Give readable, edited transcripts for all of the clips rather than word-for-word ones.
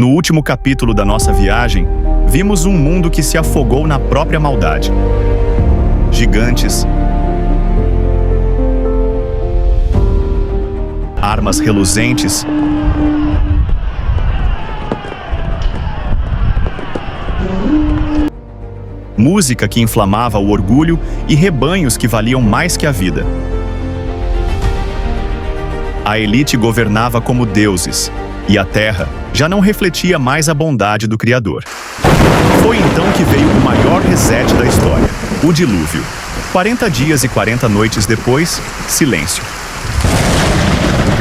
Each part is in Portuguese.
No último capítulo da nossa viagem, vimos um mundo que se afogou na própria maldade. Gigantes, armas reluzentes, música que inflamava o orgulho e rebanhos que valiam mais que a vida. A elite governava como deuses, e a terra já não refletia mais a bondade do Criador. Foi então que veio o maior reset da história, o dilúvio. 40 dias e 40 noites depois, silêncio.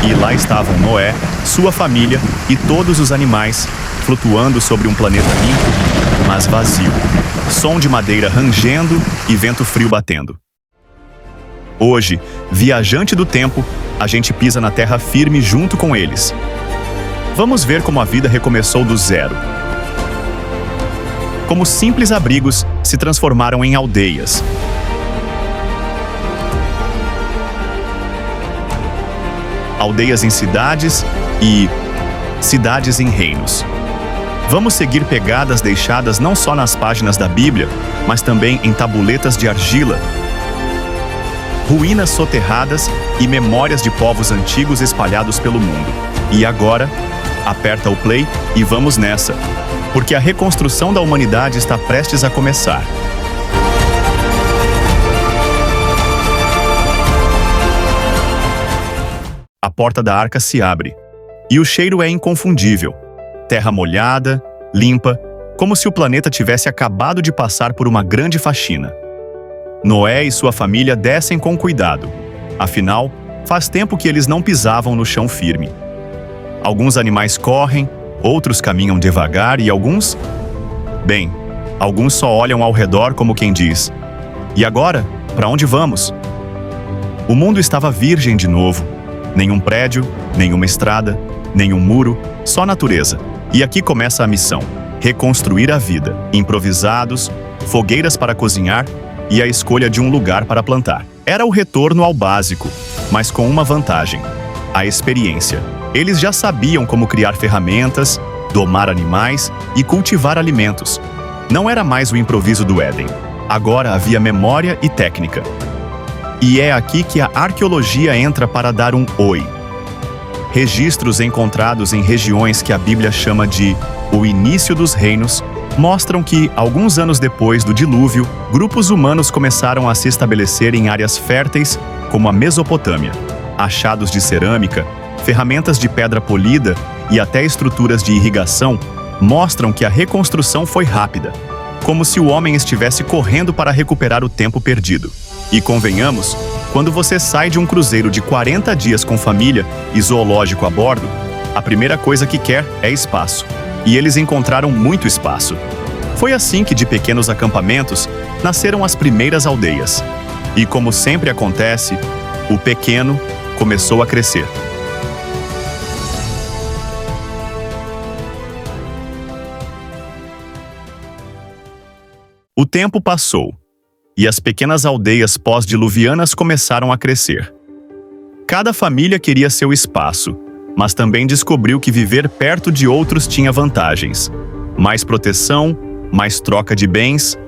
E lá estavam Noé, sua família e todos os animais, flutuando sobre um planeta limpo, mas vazio. Som de madeira rangendo e vento frio batendo. Hoje, viajante do tempo, a gente pisa na terra firme junto com eles. Vamos ver como a vida recomeçou do zero. Como simples abrigos se transformaram em aldeias. Aldeias em cidades e cidades em reinos. Vamos seguir pegadas deixadas não só nas páginas da Bíblia, mas também em tabuletas de argila, ruínas soterradas e memórias de povos antigos espalhados pelo mundo. E agora, aperta o play e vamos nessa, porque a reconstrução da humanidade está prestes a começar. A porta da arca se abre, e o cheiro é inconfundível. Terra molhada, limpa, como se o planeta tivesse acabado de passar por uma grande faxina. Noé e sua família descem com cuidado. Afinal, faz tempo que eles não pisavam no chão firme. Alguns animais correm, outros caminham devagar e alguns... Bem, alguns só olham ao redor como quem diz: e agora? Para onde vamos? O mundo estava virgem de novo. Nenhum prédio, nenhuma estrada, nenhum muro, só natureza. E aqui começa a missão: reconstruir a vida. Improvisados, fogueiras para cozinhar e a escolha de um lugar para plantar. Era o retorno ao básico, mas com uma vantagem: a experiência. Eles já sabiam como criar ferramentas, domar animais e cultivar alimentos. Não era mais o improviso do Éden. Agora havia memória e técnica. E é aqui que a arqueologia entra para dar um oi. Registros encontrados em regiões que a Bíblia chama de o início dos reinos mostram que, alguns anos depois do dilúvio, grupos humanos começaram a se estabelecer em áreas férteis, como a Mesopotâmia. Achados de cerâmica, ferramentas de pedra polida e até estruturas de irrigação mostram que a reconstrução foi rápida, como se o homem estivesse correndo para recuperar o tempo perdido. E convenhamos, quando você sai de um cruzeiro de 40 dias com família e zoológico a bordo, a primeira coisa que quer é espaço. E eles encontraram muito espaço. Foi assim que, de pequenos acampamentos, nasceram as primeiras aldeias. E como sempre acontece, o pequeno começou a crescer. O tempo passou, e as pequenas aldeias pós-diluvianas começaram a crescer. Cada família queria seu espaço, mas também descobriu que viver perto de outros tinha vantagens. Mais proteção, mais troca de bens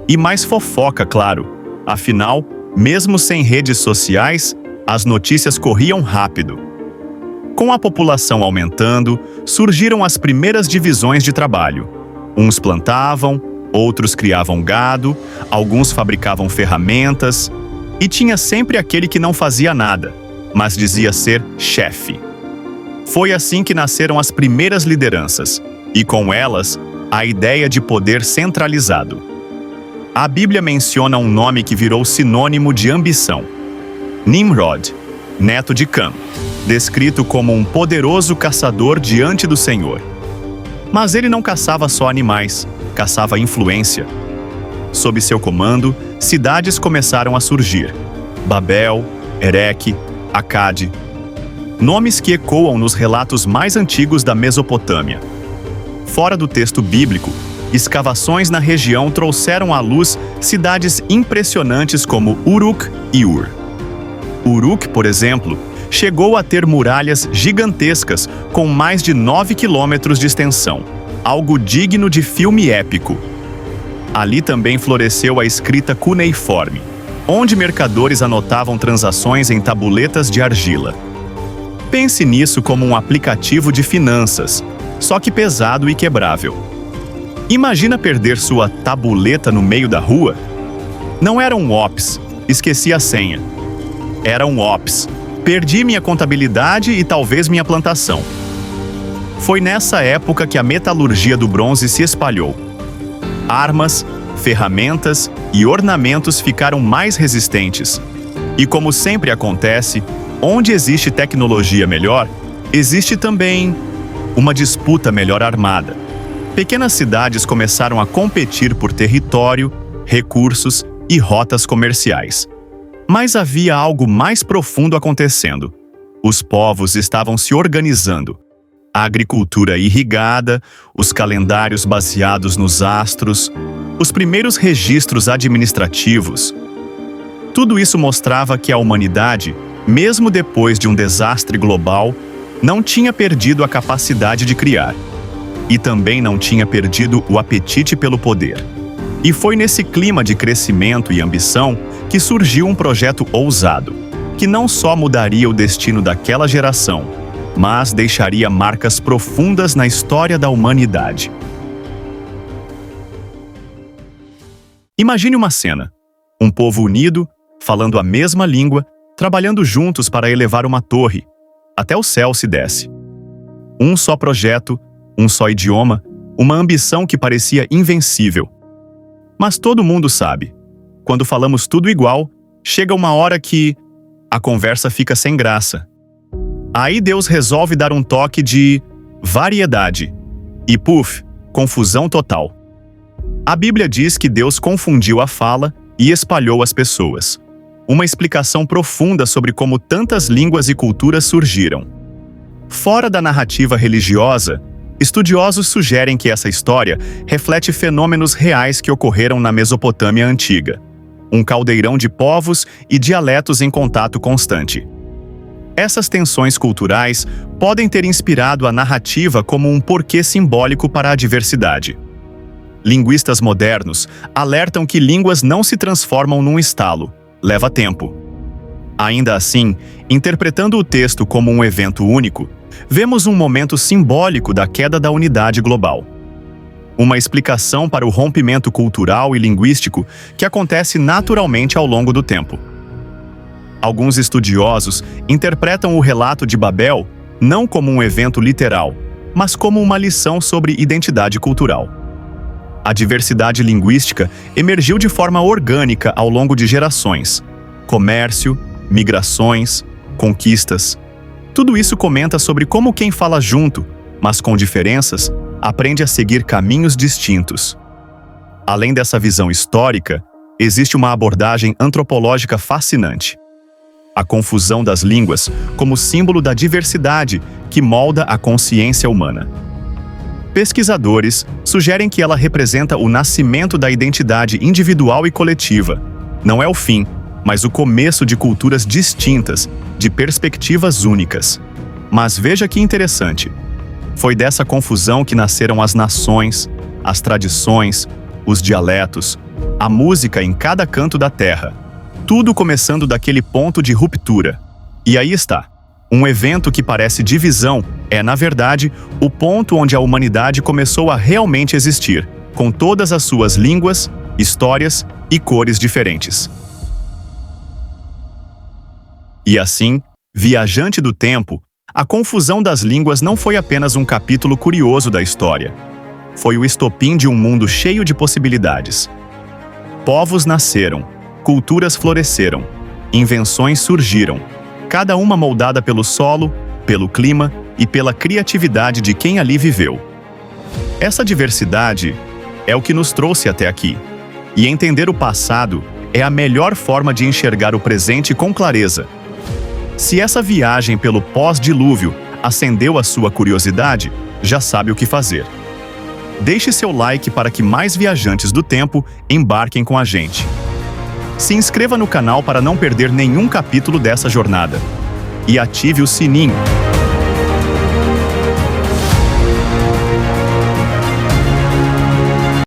e mais fofoca, claro. Afinal, mesmo sem redes sociais, as notícias corriam rápido. Com a população aumentando, surgiram as primeiras divisões de trabalho. Uns plantavam, outros criavam gado, alguns fabricavam ferramentas, e tinha sempre aquele que não fazia nada, mas dizia ser chefe. Foi assim que nasceram as primeiras lideranças, e com elas, a ideia de poder centralizado. A Bíblia menciona um nome que virou sinônimo de ambição: Nimrod, neto de Cam, descrito como um poderoso caçador diante do Senhor. Mas ele não caçava só animais, caçava influência. Sob seu comando, cidades começaram a surgir: Babel, Ereque, Acade. Nomes que ecoam nos relatos mais antigos da Mesopotâmia. Fora do texto bíblico, escavações na região trouxeram à luz cidades impressionantes como Uruk e Ur. Uruk, por exemplo, chegou a ter muralhas gigantescas com mais de 9 quilômetros de extensão, algo digno de filme épico. Ali também floresceu a escrita cuneiforme, onde mercadores anotavam transações em tabuletas de argila. Pense nisso como um aplicativo de finanças, só que pesado e quebrável. Imagina perder sua tabuleta no meio da rua? Não era um ops, esqueci a senha. Era um ops, perdi minha contabilidade e talvez minha plantação. Foi nessa época que a metalurgia do bronze se espalhou. Armas, ferramentas e ornamentos ficaram mais resistentes. E como sempre acontece, onde existe tecnologia melhor, existe também uma disputa melhor armada. Pequenas cidades começaram a competir por território, recursos e rotas comerciais. Mas havia algo mais profundo acontecendo. Os povos estavam se organizando. A agricultura irrigada, os calendários baseados nos astros, os primeiros registros administrativos. Tudo isso mostrava que a humanidade, mesmo depois de um desastre global, não tinha perdido a capacidade de criar. E também não tinha perdido o apetite pelo poder. E foi nesse clima de crescimento e ambição que surgiu um projeto ousado, que não só mudaria o destino daquela geração, mas deixaria marcas profundas na história da humanidade. Imagine uma cena: um povo unido, falando a mesma língua, trabalhando juntos para elevar uma torre. Até o céu se desce. Um só projeto, um só idioma, uma ambição que parecia invencível. Mas todo mundo sabe, quando falamos tudo igual, chega uma hora que a conversa fica sem graça. Aí Deus resolve dar um toque de variedade. E puf, confusão total. A Bíblia diz que Deus confundiu a fala e espalhou as pessoas. Uma explicação profunda sobre como tantas línguas e culturas surgiram. Fora da narrativa religiosa, estudiosos sugerem que essa história reflete fenômenos reais que ocorreram na Mesopotâmia antiga. Um caldeirão de povos e dialetos em contato constante. Essas tensões culturais podem ter inspirado a narrativa como um porquê simbólico para a diversidade. Linguistas modernos alertam que línguas não se transformam num estalo, leva tempo. Ainda assim, interpretando o texto como um evento único, vemos um momento simbólico da queda da unidade global. Uma explicação para o rompimento cultural e linguístico que acontece naturalmente ao longo do tempo. Alguns estudiosos interpretam o relato de Babel não como um evento literal, mas como uma lição sobre identidade cultural. A diversidade linguística emergiu de forma orgânica ao longo de gerações. Comércio, migrações, conquistas. Tudo isso comenta sobre como quem fala junto, mas com diferenças, aprende a seguir caminhos distintos. Além dessa visão histórica, existe uma abordagem antropológica fascinante. A confusão das línguas como símbolo da diversidade que molda a consciência humana. Pesquisadores sugerem que ela representa o nascimento da identidade individual e coletiva. Não é o fim, mas o começo de culturas distintas, de perspectivas únicas. Mas veja que interessante. Foi dessa confusão que nasceram as nações, as tradições, os dialetos, a música em cada canto da terra. Tudo começando daquele ponto de ruptura. E aí está. Um evento que parece divisão é, na verdade, o ponto onde a humanidade começou a realmente existir, com todas as suas línguas, histórias e cores diferentes. E assim, viajante do tempo, a confusão das línguas não foi apenas um capítulo curioso da história. Foi o estopim de um mundo cheio de possibilidades. Povos nasceram, culturas floresceram, invenções surgiram, cada uma moldada pelo solo, pelo clima e pela criatividade de quem ali viveu. Essa diversidade é o que nos trouxe até aqui. E entender o passado é a melhor forma de enxergar o presente com clareza. Se essa viagem pelo pós-dilúvio acendeu a sua curiosidade, já sabe o que fazer. Deixe seu like para que mais viajantes do tempo embarquem com a gente. Se inscreva no canal para não perder nenhum capítulo dessa jornada. e ative o sininho.